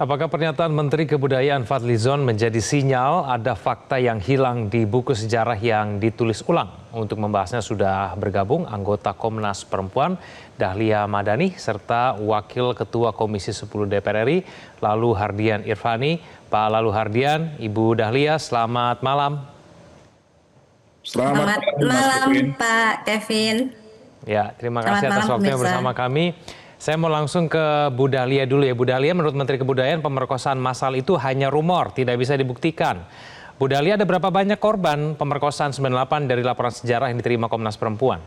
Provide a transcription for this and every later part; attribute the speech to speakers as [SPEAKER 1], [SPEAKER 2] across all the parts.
[SPEAKER 1] Apakah pernyataan Menteri Kebudayaan Fadlizon menjadi sinyal ada fakta yang hilang di buku sejarah yang ditulis ulang? Untuk membahasnya sudah bergabung anggota Komnas Perempuan Dahlia Madani serta Wakil Ketua Komisi 10 DPR RI Lalu Hardian Irvani. Pak Lalu Hardian, Ibu Dahlia, selamat malam.
[SPEAKER 2] Selamat malam, Pak Kevin.
[SPEAKER 1] Ya, terima kasih atas waktunya bersama kami. Saya mau langsung ke Bu Dahlia dulu ya. Bu Dahlia, menurut Menteri Kebudayaan pemerkosaan massal itu hanya rumor, tidak bisa dibuktikan. Bu Dahlia, ada berapa banyak korban pemerkosaan 98 dari laporan sejarah yang diterima Komnas Perempuan?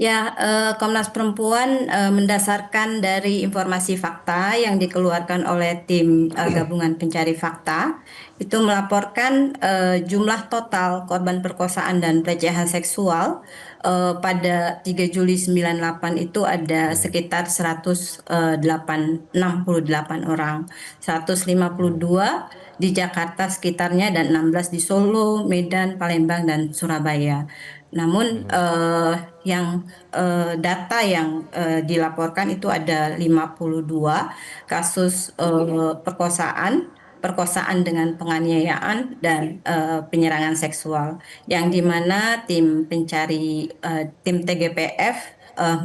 [SPEAKER 2] Ya, Komnas Perempuan mendasarkan dari informasi fakta yang dikeluarkan oleh tim gabungan pencari fakta, itu melaporkan jumlah total korban perkosaan dan pelecehan seksual pada 3 Juli 98 itu ada sekitar 168 orang, 152 di Jakarta sekitarnya dan 16 di Solo, Medan, Palembang, dan Surabaya. Namun data yang dilaporkan itu ada 52 kasus perkosaan dengan penganiayaan dan penyerangan seksual, yang dimana tim TGPF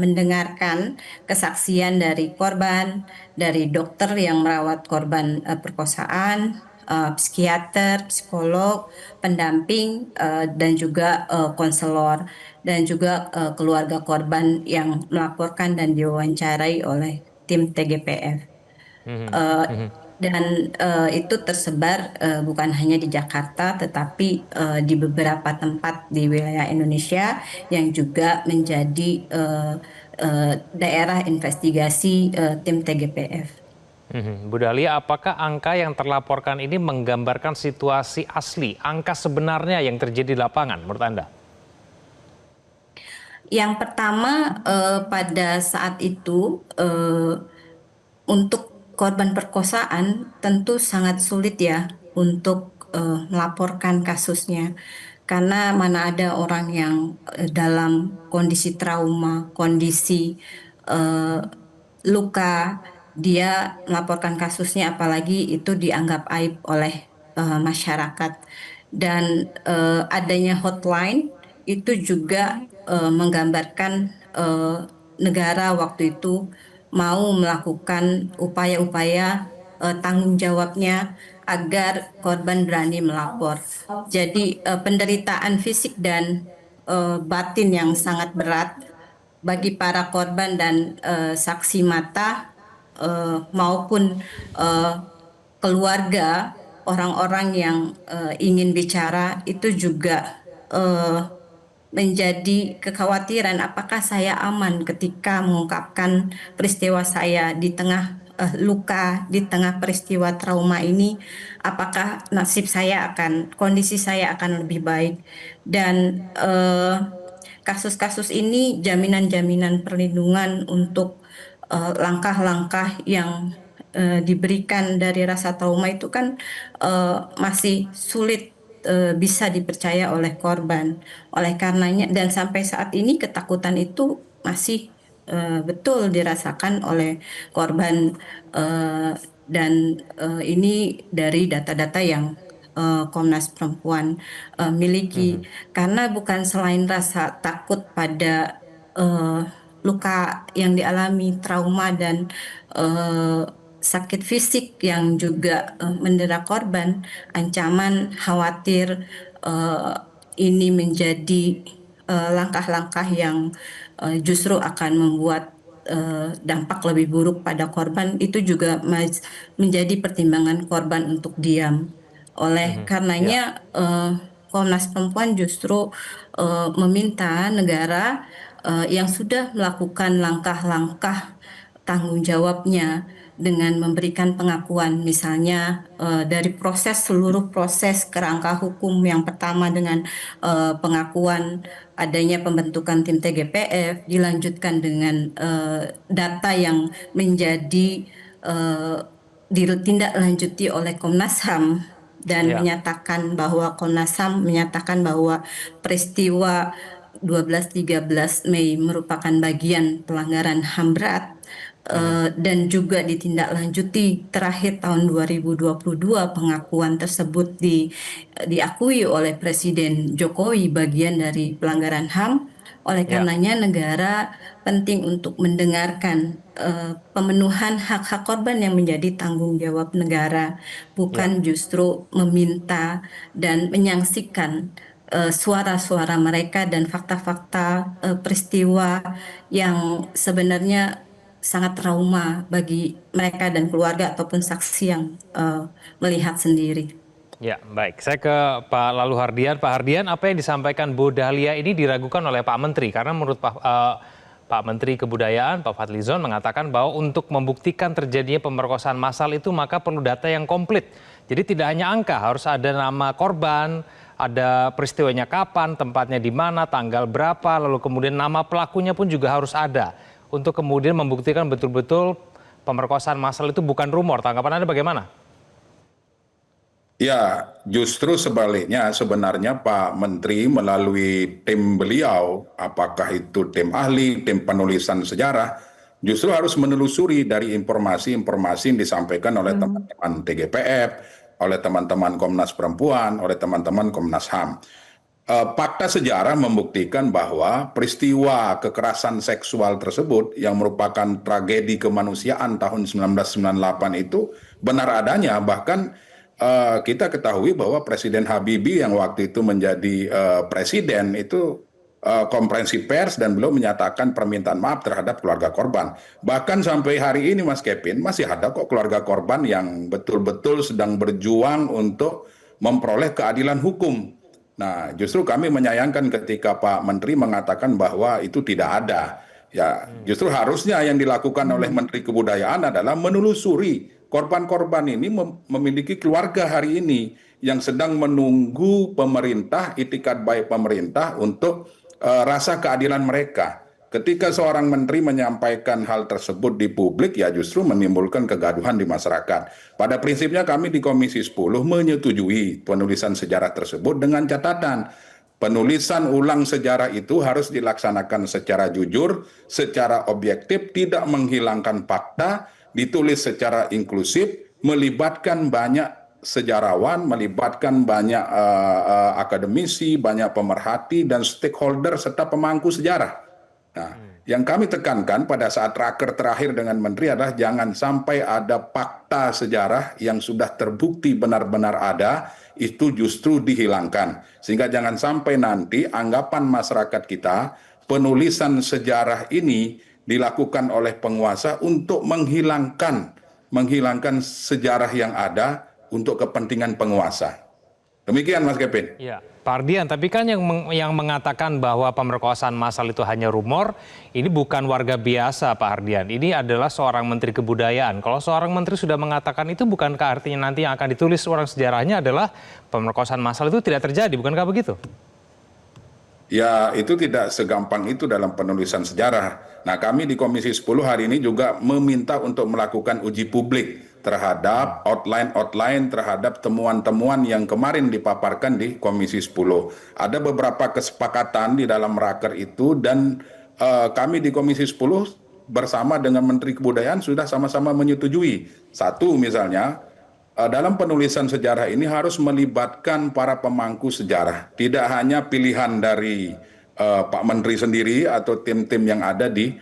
[SPEAKER 2] mendengarkan kesaksian dari korban, dari dokter yang merawat korban perkosaan, psikiater, psikolog, pendamping, dan juga konselor, dan juga keluarga korban yang melaporkan dan diwawancarai oleh tim TGPF. Dan itu tersebar bukan hanya di Jakarta, tetapi di beberapa tempat di wilayah Indonesia yang juga menjadi daerah investigasi tim TGPF.
[SPEAKER 1] Bu Dahlia, apakah angka yang terlaporkan ini menggambarkan situasi asli, angka sebenarnya yang terjadi di lapangan menurut Anda?
[SPEAKER 2] Yang pertama, pada saat itu untuk korban perkosaan tentu sangat sulit ya untuk melaporkan kasusnya, karena mana ada orang yang dalam kondisi trauma, kondisi luka, dia melaporkan kasusnya, apalagi itu dianggap aib oleh masyarakat. Dan adanya hotline itu juga menggambarkan negara waktu itu mau melakukan upaya-upaya tanggung jawabnya agar korban berani melapor. Jadi penderitaan fisik dan batin yang sangat berat bagi para korban dan saksi mata maupun keluarga, orang-orang yang ingin bicara itu juga menjadi kekhawatiran, apakah saya aman ketika mengungkapkan peristiwa saya di tengah luka, di tengah peristiwa trauma ini, apakah kondisi saya akan lebih baik. Dan kasus-kasus ini jaminan-jaminan perlindungan untuk langkah-langkah yang diberikan dari rasa trauma itu kan masih sulit bisa dipercaya oleh korban. Oleh karenanya, dan sampai saat ini ketakutan itu masih betul dirasakan oleh korban, dan ini dari data-data yang Komnas Perempuan miliki, karena bukan selain rasa takut pada luka yang dialami, trauma dan sakit fisik yang juga mendera korban, ancaman khawatir ini menjadi langkah-langkah yang justru akan membuat dampak lebih buruk pada korban, itu juga menjadi pertimbangan korban untuk diam. Oleh karenanya Komnas Perempuan justru meminta negara yang sudah melakukan langkah-langkah tanggung jawabnya dengan memberikan pengakuan, misalnya dari seluruh proses kerangka hukum, yang pertama dengan pengakuan adanya pembentukan tim TGPF, dilanjutkan dengan data yang menjadi ditindaklanjuti oleh Komnas HAM, dan menyatakan bahwa Komnas HAM menyatakan bahwa peristiwa 12-13 Mei merupakan bagian pelanggaran HAM berat. dan juga ditindaklanjuti terakhir tahun 2022 pengakuan tersebut diakui oleh Presiden Jokowi bagian dari pelanggaran HAM. Oleh
[SPEAKER 1] Ya,
[SPEAKER 2] karenanya negara penting untuk mendengarkan pemenuhan hak-hak korban yang menjadi tanggung jawab negara,
[SPEAKER 1] ya.
[SPEAKER 2] bukan justru meminta dan menyaksikan suara-suara mereka dan fakta-fakta peristiwa yang sebenarnya sangat trauma bagi mereka dan keluarga ataupun saksi yang melihat sendiri.
[SPEAKER 1] Ya, baik. Saya ke Pak Lalu Hardian. Pak Hardian, apa yang disampaikan Bu Dahlia ini diragukan oleh Pak Menteri karena menurut Pak Menteri Kebudayaan, Pak Fadlizon mengatakan bahwa untuk membuktikan terjadinya pemerkosaan massal itu maka perlu data yang komplit. Jadi tidak hanya angka, harus ada nama korban, ada peristiwanya kapan, tempatnya di mana, tanggal berapa, lalu kemudian nama pelakunya pun juga harus ada. Untuk kemudian membuktikan betul-betul pemerkosaan massal itu bukan rumor. Tanggapan Anda bagaimana?
[SPEAKER 3] Ya, justru sebaliknya sebenarnya Pak Menteri melalui tim beliau, apakah itu tim ahli, tim penulisan sejarah, justru harus menelusuri dari informasi-informasi yang disampaikan oleh teman-teman TGPF, oleh teman-teman Komnas Perempuan, oleh teman-teman Komnas HAM. Fakta sejarah membuktikan bahwa peristiwa kekerasan seksual tersebut yang merupakan tragedi kemanusiaan tahun 1998 itu benar adanya, bahkan kita ketahui bahwa Presiden Habibie yang waktu itu menjadi presiden itu konferensi pers dan beliau menyatakan permintaan maaf terhadap keluarga korban. Bahkan sampai hari ini Mas Kevin masih ada kok keluarga korban yang betul-betul sedang berjuang untuk memperoleh keadilan hukum. Nah, justru kami menyayangkan ketika Pak Menteri mengatakan bahwa itu tidak ada. Ya, justru harusnya yang dilakukan oleh Menteri Kebudayaan adalah menelusuri korban-korban ini memiliki keluarga hari ini yang sedang menunggu pemerintah, itikat baik pemerintah untuk rasa keadilan mereka. Ketika seorang menteri menyampaikan hal tersebut di publik, ya justru menimbulkan kegaduhan di masyarakat. Pada prinsipnya kami di Komisi 10 menyetujui penulisan sejarah tersebut dengan catatan penulisan ulang sejarah itu harus dilaksanakan secara jujur, secara objektif, tidak menghilangkan fakta, ditulis secara inklusif, melibatkan banyak sejarawan, melibatkan banyak akademisi, banyak pemerhati, dan stakeholder serta pemangku sejarah. Nah, yang kami tekankan pada saat raker terakhir dengan Menteri adalah jangan sampai ada fakta sejarah yang sudah terbukti benar-benar ada, itu justru dihilangkan. Sehingga jangan sampai nanti anggapan masyarakat kita, penulisan sejarah ini dilakukan oleh penguasa untuk menghilangkan sejarah yang ada untuk kepentingan penguasa. Demikian Mas Kevin.
[SPEAKER 1] Ya, Pak Ardian, tapi kan yang mengatakan bahwa pemerkosaan massal itu hanya rumor, ini bukan warga biasa Pak Ardian. Ini adalah seorang Menteri Kebudayaan. Kalau seorang Menteri sudah mengatakan itu, bukankah artinya nanti yang akan ditulis orang sejarahnya adalah pemerkosaan massal itu tidak terjadi, bukankah begitu?
[SPEAKER 3] Ya, itu tidak segampang itu dalam penulisan sejarah. Nah, kami di Komisi 10 hari ini juga meminta untuk melakukan uji publik terhadap outline terhadap temuan-temuan yang kemarin dipaparkan di Komisi 10. Ada beberapa kesepakatan di dalam raker itu dan kami di Komisi 10 bersama dengan Menteri Kebudayaan sudah sama-sama menyetujui. Satu misalnya, dalam penulisan sejarah ini harus melibatkan para pemangku sejarah. Tidak hanya pilihan dari Pak Menteri sendiri atau tim-tim yang ada di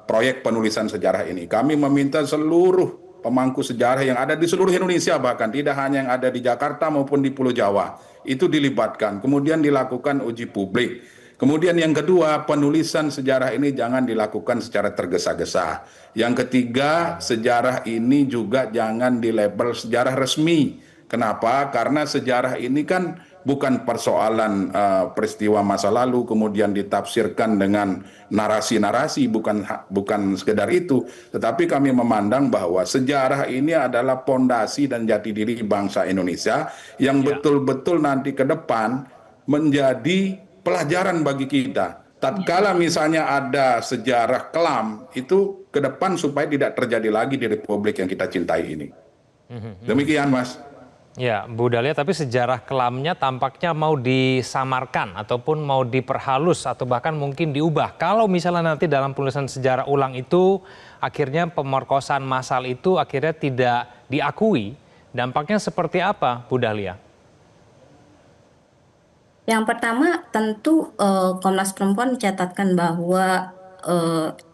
[SPEAKER 3] proyek penulisan sejarah ini. Kami meminta seluruh pemangku sejarah yang ada di seluruh Indonesia, bahkan tidak hanya yang ada di Jakarta maupun di Pulau Jawa, itu dilibatkan. Kemudian dilakukan uji publik. Kemudian yang kedua, penulisan sejarah ini jangan dilakukan secara tergesa-gesa. Yang ketiga, sejarah ini juga jangan dilabel sejarah resmi. Kenapa? Karena sejarah ini kan bukan persoalan peristiwa masa lalu kemudian ditafsirkan dengan narasi-narasi, bukan sekedar itu, tetapi kami memandang bahwa sejarah ini adalah pondasi dan jati diri bangsa Indonesia yang betul-betul nanti ke depan menjadi pelajaran bagi kita. Tatkala misalnya ada sejarah kelam, itu ke depan supaya tidak terjadi lagi di Republik yang kita cintai ini. Demikian, Mas.
[SPEAKER 1] Ya, Bu Dahlia, tapi sejarah kelamnya tampaknya mau disamarkan ataupun mau diperhalus atau bahkan mungkin diubah. Kalau misalnya nanti dalam penulisan sejarah ulang itu akhirnya pemerkosaan massal itu akhirnya tidak diakui, dampaknya seperti apa, Bu Dahlia?
[SPEAKER 2] Yang pertama tentu Komnas Perempuan mencatatkan bahwa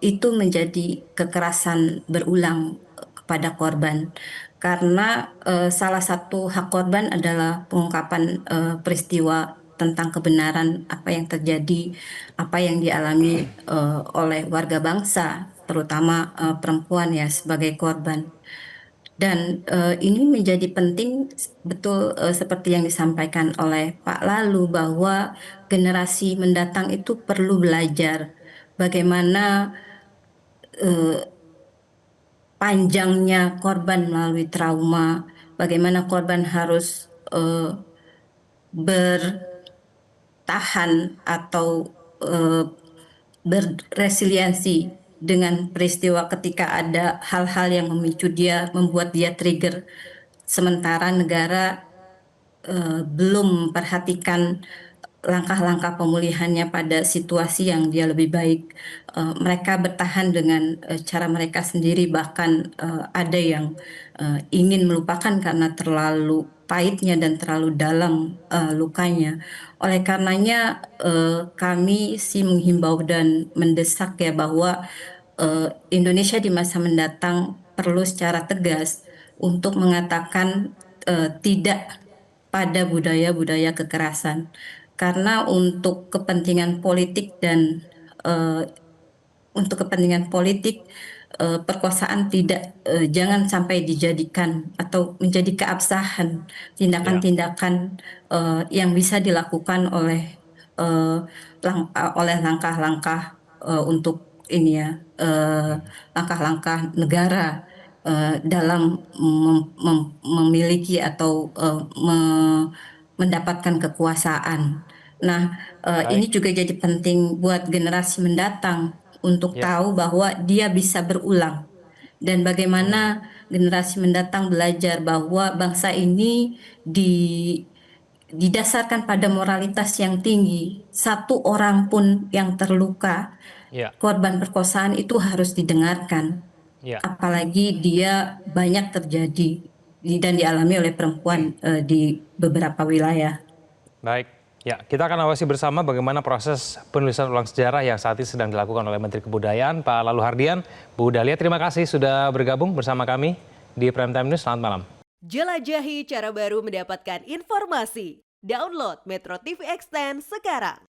[SPEAKER 2] itu menjadi kekerasan berulang kepada korban karena salah satu hak korban adalah pengungkapan peristiwa tentang kebenaran apa yang terjadi, apa yang dialami oleh warga bangsa, terutama perempuan ya sebagai korban. Dan ini menjadi penting betul seperti yang disampaikan oleh Pak Lalu bahwa generasi mendatang itu perlu belajar bagaimana panjangnya korban melalui trauma, bagaimana korban harus bertahan atau berresiliensi dengan peristiwa ketika ada hal-hal yang memicu dia, membuat dia trigger. Sementara negara belum memperhatikan langkah-langkah pemulihannya pada situasi yang dia lebih baik. Mereka bertahan dengan cara mereka sendiri, bahkan ada yang ingin melupakan karena terlalu pahitnya dan terlalu dalam lukanya. Oleh karenanya kami sih menghimbau dan mendesak ya bahwa Indonesia di masa mendatang perlu secara tegas untuk mengatakan tidak pada budaya-budaya kekerasan. Karena untuk kepentingan politik dan eh, untuk kepentingan politik perkosaan tidak jangan sampai dijadikan atau menjadi keabsahan
[SPEAKER 1] Ya,
[SPEAKER 2] tindakan-tindakan yang bisa dilakukan eh, oleh langkah-langkah untuk ini ya langkah-langkah negara dalam memiliki atau mendapatkan kekuasaan. Nah, ini
[SPEAKER 1] baik.
[SPEAKER 2] juga jadi penting buat generasi mendatang untuk
[SPEAKER 1] Ya.
[SPEAKER 2] tahu bahwa dia bisa berulang dan
[SPEAKER 1] Hmm.
[SPEAKER 2] bagaimana generasi mendatang belajar bahwa bangsa ini didasarkan pada moralitas yang tinggi. Satu orang pun yang terluka,
[SPEAKER 1] Ya,
[SPEAKER 2] korban perkosaan itu harus didengarkan.
[SPEAKER 1] ya.
[SPEAKER 2] Apalagi dia banyak terjadi dan dialami oleh perempuan di beberapa wilayah.
[SPEAKER 1] Baik, ya kita akan awasi bersama bagaimana proses penulisan ulang sejarah yang saat ini sedang dilakukan oleh Menteri Kebudayaan, Pak Lalu Hardian. Bu Dahlia, terima kasih sudah bergabung bersama kami di Prime Time News. Selamat malam.
[SPEAKER 4] Jelajahi cara baru mendapatkan informasi. Download Metro TV Extend sekarang.